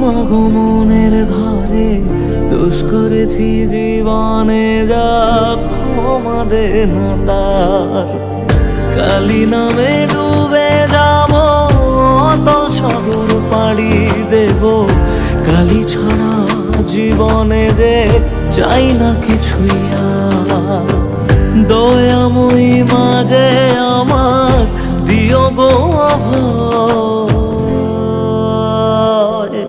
মাগো মনের ঘরে দোষ করেছি জীবনে, যা ক্ষমা দে না তার। কালী নামে ডুবে যাব, অতল সাগর পাড়ি দেব, কালী ছাড়া জীবনে যে চাই না কিছুই আর। দয়াময়ী মাঝে আমার দিও গো অভয়,